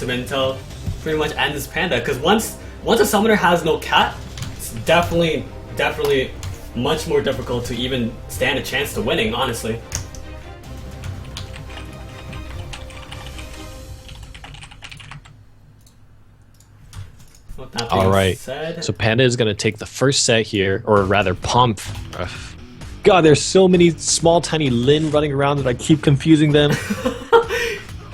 until pretty much ends Panda. Because once a summoner has no cat, it's definitely much more difficult to even stand a chance to winning, honestly. Alright, so Panda is going to take the first set here, or rather Pomp. God, there's so many small tiny Lin running around that I keep confusing them.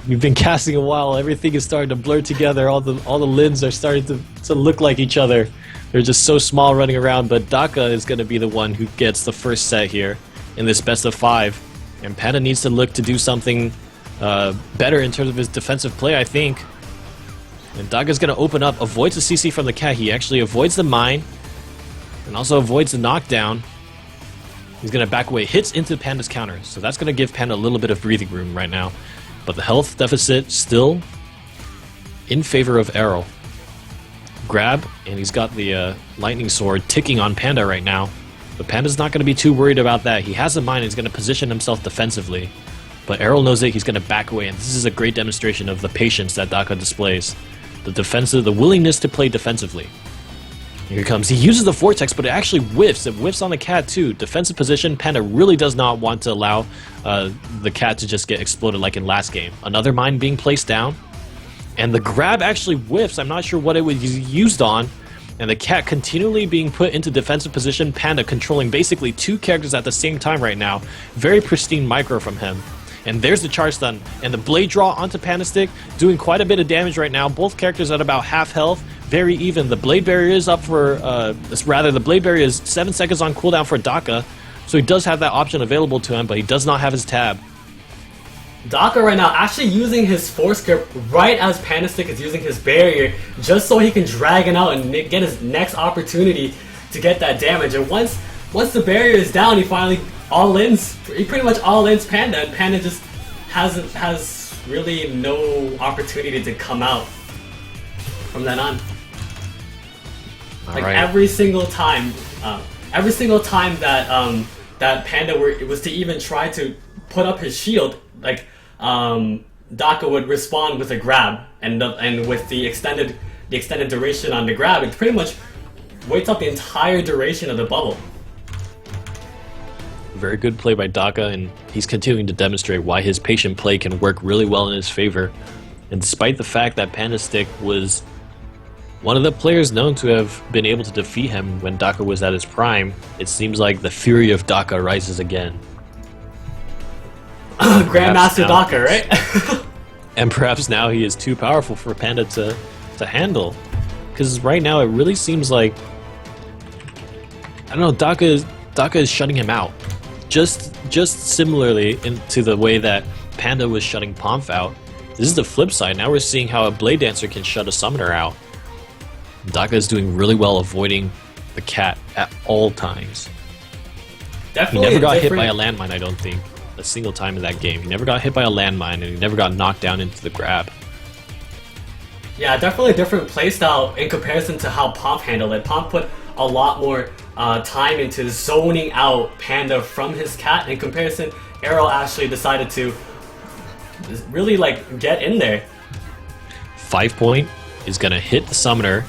We've been casting a while, everything is starting to blur together, all the Lins are starting to look like each other. They're just so small running around, but Daka is going to be the one who gets the first set here in this best of 5. And Panda needs to look to do something better in terms of his defensive play, I think. And Daka's going to open up, avoids the CC from the cat. He actually avoids the mine, and also avoids the knockdown. He's going to back away, hits into Panda's counter. So that's going to give Panda a little bit of breathing room right now. But the health deficit still in favor of Arrow. Grab, and he's got the lightning sword ticking on Panda right now. But Panda's not going to be too worried about that. He has a mine, and he's going to position himself defensively. But Errol knows that he's going to back away, and this is a great demonstration of the patience that Daka displays. The willingness to play defensively. Here he comes. He uses the Vortex, but it actually whiffs. It whiffs on the cat too. Defensive position. Panda really does not want to allow the cat to just get exploded like in last game. Another mine being placed down. And the grab actually whiffs. I'm not sure what it was used on. And the cat continually being put into defensive position. Panda controlling basically 2 characters at the same time right now. Very pristine micro from him. And there's the charge stun, and the blade draw onto Panda Stick, doing quite a bit of damage right now. Both characters at about half health, very even. The blade barrier is up for, the blade barrier is 7 seconds on cooldown for Daka, so he does have that option available to him, but he does not have his tab. Daka right now actually using his force grip right as Panda Stick is using his barrier, just so he can drag it out and get his next opportunity to get that damage. And once the barrier is down, he pretty much all-ins Panda, and Panda just has really no opportunity to come out from then on. Every single time that that Panda was to even try to put up his shield, Daka would respond with a grab, and with the extended duration on the grab, it pretty much waits up the entire duration of the bubble. Very good play by Daka, and he's continuing to demonstrate why his patient play can work really well in his favor. And despite the fact that Panda Stick was one of the players known to have been able to defeat him when Daka was at his prime, it seems like the fury of Daka rises again. Grandmaster Daka, right? And perhaps now he is too powerful for Panda to handle. Because right now it really seems like, I don't know, Daka is shutting him out. Just similarly to the way that Panda was shutting Pomp out. This is the flip side. Now we're seeing how a Blade Dancer can shut a Summoner out. Daka is doing really well avoiding the cat at all times. Definitely he never got hit by a landmine, I don't think, a single time in that game. He never got hit by a landmine, and he never got knocked down into the grab. Yeah, definitely a different playstyle in comparison to how Pomp handled it. Pomp put a lot more time into zoning out Panda from his cat. In comparison, Arrow actually decided to really get in there. 5 point is gonna hit the summoner.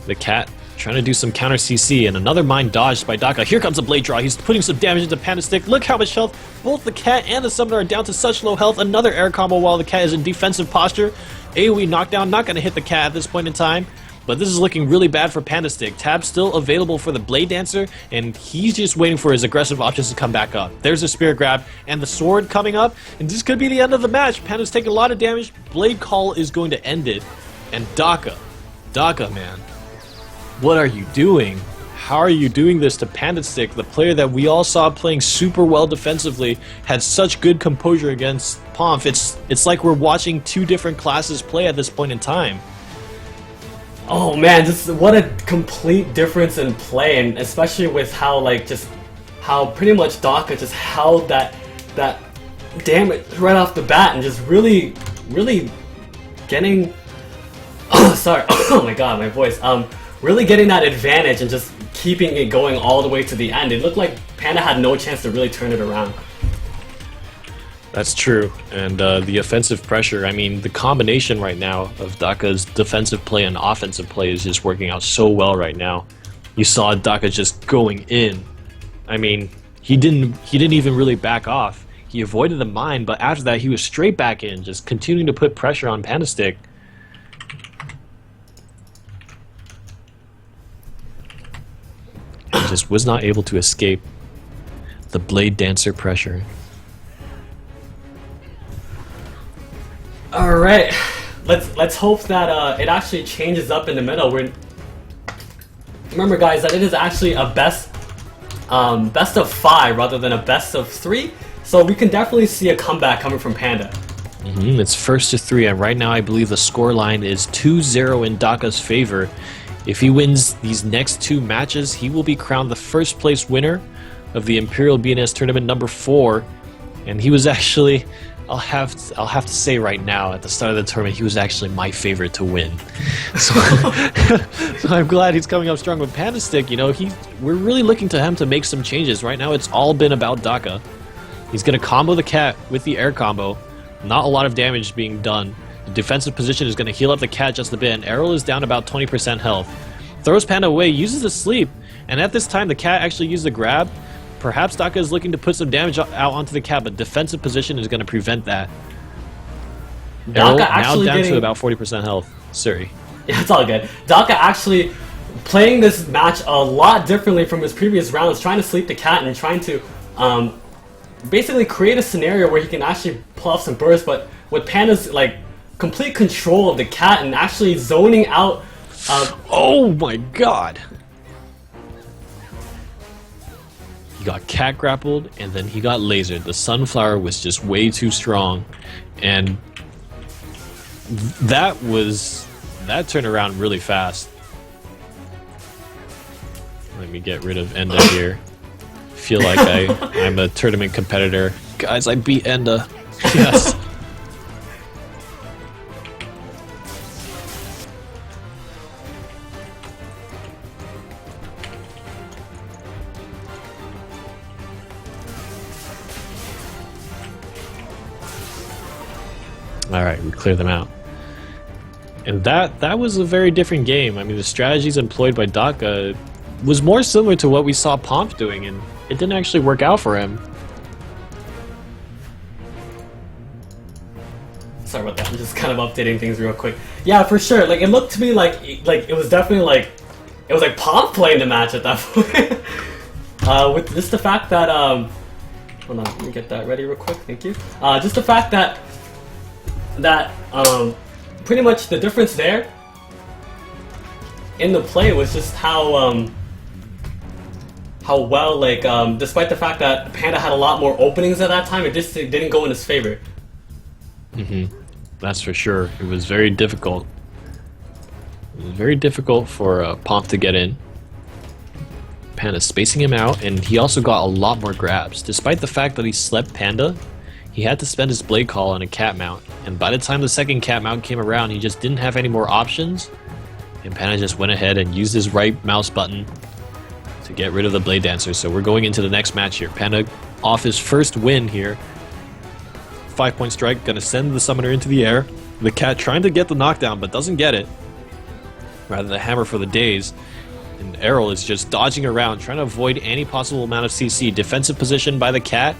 The cat trying to do some counter CC, and another mine dodged by Daka. Here comes a blade draw. He's putting some damage into Panda Stick. Look how much health. Both the cat and the summoner are down to such low health. Another air combo while the cat is in defensive posture. AoE knockdown, not gonna hit the cat at this point in time. But this is looking really bad for Panda Stick. Tab still available for the Blade Dancer, and he's just waiting for his aggressive options to come back up. There's a Spirit Grab, and the sword coming up, and this could be the end of the match. Panda's taking a lot of damage. Blade Call is going to end it. And Daka, man, what are you doing? How are you doing this to Panda Stick, the player that we all saw playing super well defensively, had such good composure against Pomp? It's like we're watching 2 different classes play at this point in time. Oh man, just what a complete difference in play, and especially with how how pretty much Daka just held that damage right off the bat, and just really getting sorry, oh my god, my voice. Really getting that advantage and just keeping it going all the way to the end. It looked like Panda had no chance to really turn it around. That's true. And the offensive pressure, I mean, the combination right now of Daka's defensive play and offensive play is just working out so well right now. You saw Daka just going in. I mean, he didn't even really back off. He avoided the mine, but after that he was straight back in, just continuing to put pressure on Panda Stick. He just was not able to escape the Blade Dancer pressure. All right, let's hope that it actually changes up in the middle. Remember, guys, that it is actually a best of 5 rather than a best of 3. So we can definitely see a comeback coming from Panda. It's first to 3, and right now I believe the score line is 2-0 in Daka's favor. If he wins these next 2 matches, he will be crowned the first place winner of the Imperial BNS tournament number 4. And he was actually, I'll have to say right now, at the start of the tournament, he was actually my favorite to win. So, so I'm glad he's coming up strong with Panda Stick. You know, we're really looking to him to make some changes. Right now, it's all been about Daka. He's going to combo the cat with the air combo. Not a lot of damage being done. The defensive position is going to heal up the cat just a bit, and Errol is down about 20% health. Throws Panda away, uses the sleep, and at this time the cat actually used the grab. Perhaps Daka is looking to put some damage out onto the cat, but defensive position is going to prevent that. Errol now down to about 40% health. Sorry. Yeah, it's all good. Daka actually playing this match a lot differently from his previous rounds, trying to sleep the cat and trying to basically create a scenario where he can actually pull off some bursts, but with Panda's like complete control of the cat and actually zoning out. Oh my god! He got cat grappled and then he got lasered. The sunflower was just way too strong, and that turned around really fast. Let me get rid of Enda here. Feel like I'm a tournament competitor. Guys, I beat Enda. Yes. Alright, we clear them out. And that was a very different game. I mean, the strategies employed by Daka was more similar to what we saw Pomp doing, and it didn't actually work out for him. Sorry about that, I'm just kind of updating things real quick. Yeah, for sure, like, it looked to me like it was definitely like, it was like Pomp playing the match at that point. With just the fact that, hold on, let me get that ready real quick, thank you. Just the fact that pretty much the difference there in the play was just how well, like, despite the fact that Panda had a lot more openings at that time, it just didn't go in his favor. That's for sure. It was very difficult. It was very difficult for Pomp to get in. Panda spacing him out, and he also got a lot more grabs. Despite the fact that he slept Panda, he had to spend his blade call on a cat mount, and by the time the second cat mount came around, he just didn't have any more options, and Panda just went ahead and used his right mouse button to get rid of the Blade Dancer. So we're going into the next match here. Panda off his first win here. 5-point strike, gonna send the summoner into the air. The cat trying to get the knockdown, but doesn't get it. Rather the hammer for the days. And Errol is just dodging around, trying to avoid any possible amount of CC. Defensive position by the cat.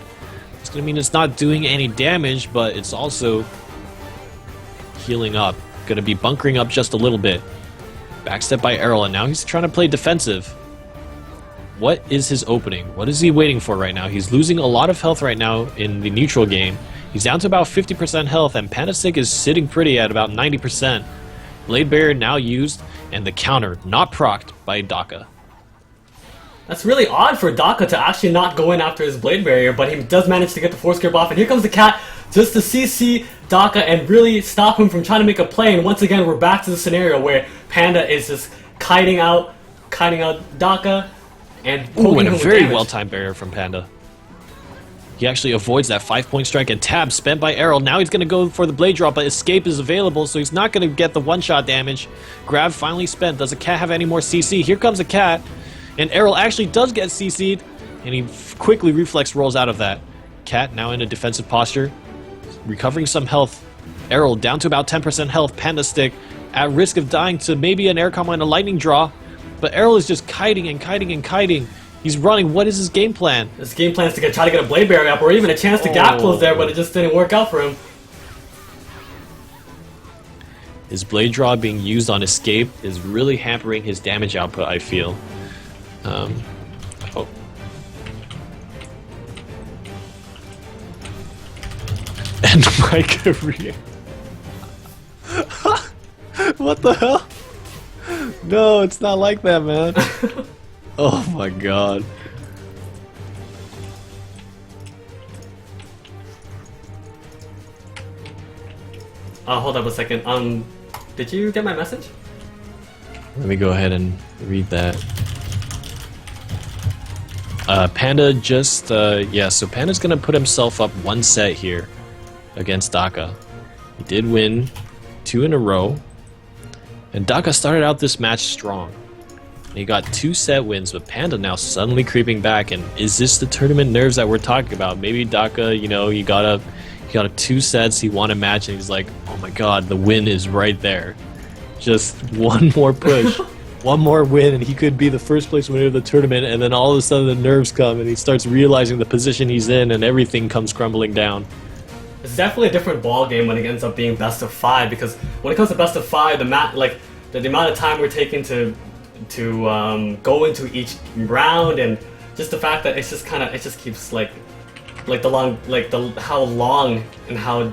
It's gonna mean it's not doing any damage, but it's also healing up. Gonna be bunkering up just a little bit. Backstep by Errol, and now he's trying to play defensive. What is his opening? What is he waiting for right now? He's losing a lot of health right now in the neutral game. He's down to about 50% health, and Panda Stick is sitting pretty at about 90%. Blade Barrier now used, and the counter not procced by Daka. That's really odd for Daka to actually not go in after his Blade Barrier, but he does manage to get the force grip off, and here comes the cat just to CC Daka and really stop him from trying to make a play. And once again, we're back to the scenario where Panda is just kiting out Daka and ooh, and a him with very damage. well-timed barrier from Panda. He actually avoids that 5-point strike, and tab spent by Errol. Now he's going to go for the blade drop, but escape is available, so he's not going to get the one-shot damage. Grab finally spent. Does the cat have any more CC? Here comes a cat, and Errol actually does get CC'd, and he quickly reflex rolls out of that. Cat now in a defensive posture. recovering some health. Errol down to about 10% health. Panda Stick at risk of dying to maybe an air combo and a lightning draw. But Errol is just kiting and kiting and kiting. He's running. What is his game plan? His game plan is to try to get a blade barrier up, or even a chance to gap close there, but it just didn't work out for him. His blade draw being used on escape is really hampering his damage output, I feel. Oh. And my career. What the hell? No, it's not like that, man. Oh my god. Hold up a second. Did you get my message? Let me go ahead and read that. Panda just, yeah, so Panda's gonna put himself up one set here against Daka. He did win 2 in a row. And Daka started out this match strong. He got 2 set wins, but Panda now suddenly creeping back. And is this the tournament nerves that we're talking about? Maybe Daka, you know, he got a 2 sets, he won a match, and he's like, oh my god, the win is right there. Just one more push, one more win, and he could be the first place winner of the tournament. And then all of a sudden the nerves come, and he starts realizing the position he's in, and everything comes crumbling down. It's definitely a different ball game when it ends up being best of 5, because when it comes to best of 5, the amount of time we're taking to go into each round, and just the fact that it just keeps how long and how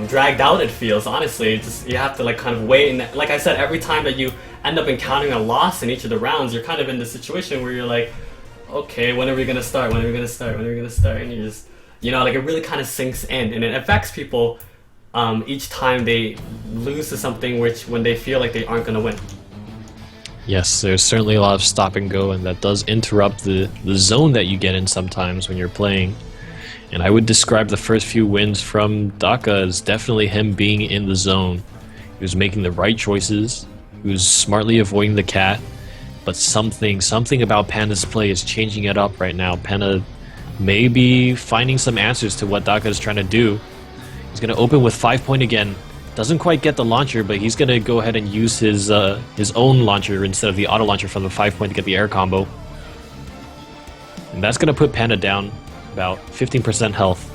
dragged out it feels. Honestly, you have to kind of wait, and like I said, every time that you end up encountering a loss in each of the rounds, you're kind of in the situation where you're like, okay, when are we gonna start? When are we gonna start? When are we gonna start? And you just, it really kind of sinks in, and it affects people each time they lose to something when they feel like they aren't gonna win. Yes, there's certainly a lot of stop and go, and that does interrupt the zone that you get in sometimes when you're playing. And I would describe the first few wins from Daka as definitely him being in the zone. He was making the right choices, he was smartly avoiding the cat, but something about Panda's play is changing it up right now. Panda may be finding some answers to what Daka is trying to do. He's going to open with 5 point again. Doesn't quite get the launcher, but he's going to go ahead and use his own launcher instead of the auto launcher from the 5 point to get the air combo. And that's going to put Panda down about 15% health.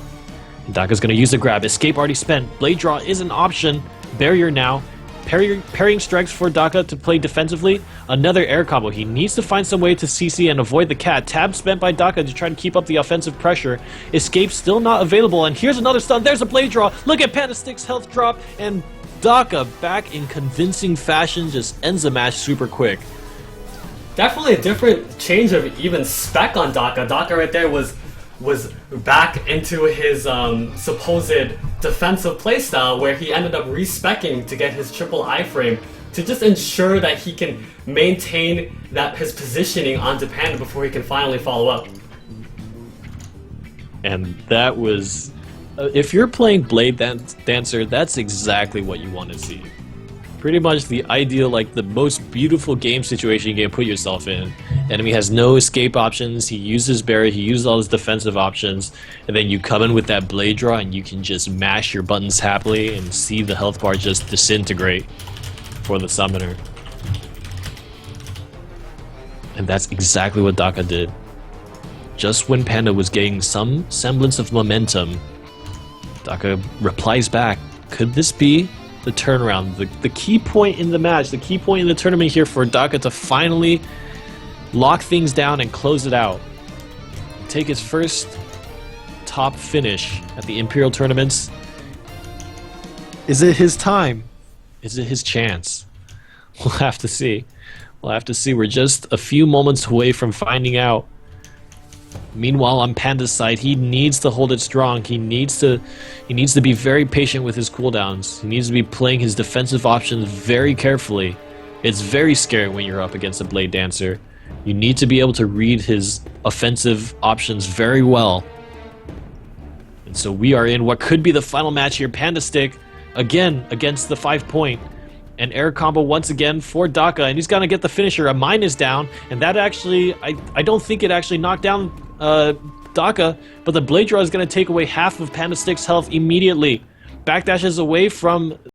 And Daka's going to use the grab. Escape already spent. Blade draw is an option. Barrier now. Parrying strikes for Daka to play defensively. Another air combo. He needs to find some way to CC and avoid the cat. Tab spent by Daka to try to keep up the offensive pressure. Escape still not available, and here's another stun. There's a blade draw. Look at Panda Stick's health drop, and Daka, back in convincing fashion, just ends the match super quick. Definitely a different change of even spec on Daka. Daka right there was back into his supposed defensive playstyle, where he ended up respecking to get his triple iframe to just ensure that he can maintain his positioning onto Panda before he can finally follow up. And that was, if you're playing Blade Dancer, that's exactly what you want to see. Pretty much the ideal, the most beautiful game situation you can put yourself in. Enemy has no escape options, he uses barrier, he uses all his defensive options, and then you come in with that blade draw and you can just mash your buttons happily and see the health bar just disintegrate for the summoner. And that's exactly what Daka did. Just when Panda was getting some semblance of momentum, Daka replies back. Could this be the turnaround, the key point in the match, the key point in the tournament here for Daka to finally lock things down and close it out? Take his first top finish at the Imperial tournaments. Is it his time? Is it his chance? We'll have to see. We'll have to see. We're just a few moments away from finding out. Meanwhile, on Panda's side, he needs to hold it strong. He needs to be very patient with his cooldowns. He needs to be playing his defensive options very carefully. It's very scary when you're up against a Blade Dancer. You need to be able to read his offensive options very well. And so we are in what could be the final match here. Panda Stick, again, against the 5 point. An air combo once again for Daka, and he's gonna get the finisher. A mine is down, and that actually, I don't think it actually knocked down Daka, but the Blade Draw is going to take away half of Panda Stick's health immediately. Backdashes away from